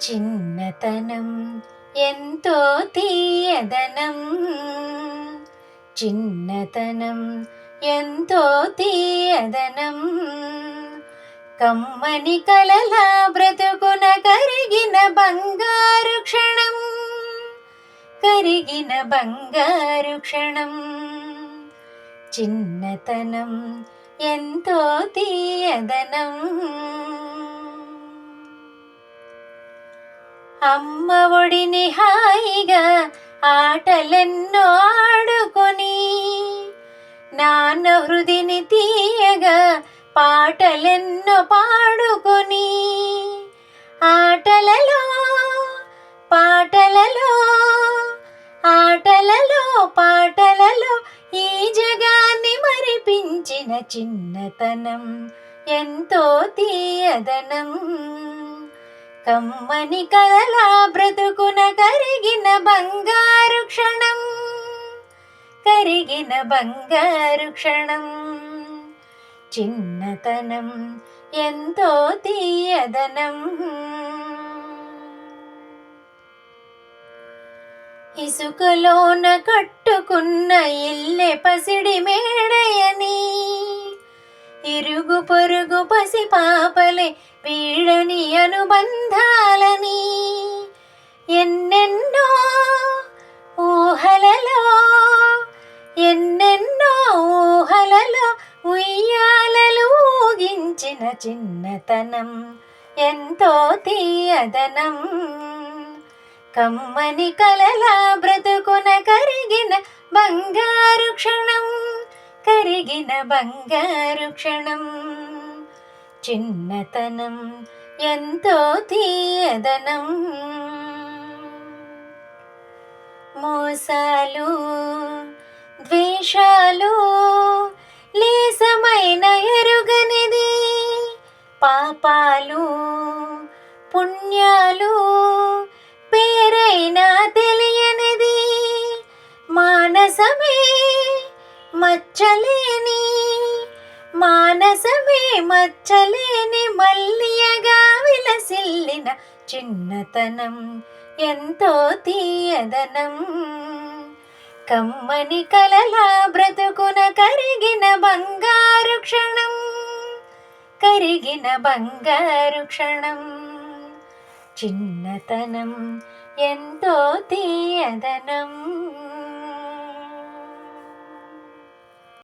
చిన్నతనం ఎంతో తీయదనం, చిన్నతనం ఎంతో తీయదనం. కమ్మని కలల బ్రతుకున కరిగిన బంగారు క్షణం, కరిగిన బంగారు క్షణం. చిన్నతనం ఎంతో తీయదనం. అమ్మ ఒడిని హాయిగా ఆటలెన్నో ఆడుకొని, నాన్న హృదిని తీయగా పాటలెన్నో పాడుకొని, ఆటలలో పాటలలో ఆటలలో పాటలలో ఈ జగాన్ని మరిపించిన చిన్నతనం ఎంతో తీయదనం. కమ్మని కలల బ్రతుకున కరిగిన బంగారు క్షణం, కరిగిన బంగారు క్షణం. చిన్నతనం ఎంతో తీయదనం. ఇసుకలోన కట్టుకున్న ఇల్లె పసిడి మేడయని, ఇరుగు పొరుగు పసి పాపలే వీడని అనుబంధాలని, ఎన్నెన్నో ఊహలలో ఎన్నెన్నో ఊహలలో ఉయ్యాలలు ఊగించిన చిన్నతనం ఎంతో తీయదనం. కమ్మని కలల బ్రతుకున కరిగిన బంగారు క్షణం, కరిగిన బంగారు క్షణం. చిన్నతనం ఎంతో తీయదనం. మోసాలు ద్వేషాలు లేసమైన ఎరుగనిది, పాపాలు పుణ్యాలు పేరైనా తెలియనిది, మానసమే మచ్చలేని మానసమే మచ్చలేని మల్లియగా విలసిల్లిన చిన్నతనం ఎంతో తీయదనం. కమ్మని కలల బ్రతుకున కరిగిన బంగారు క్షణం, కరిగిన బంగారు క్షణం. చిన్నతనం ఎంతో తీయదనం.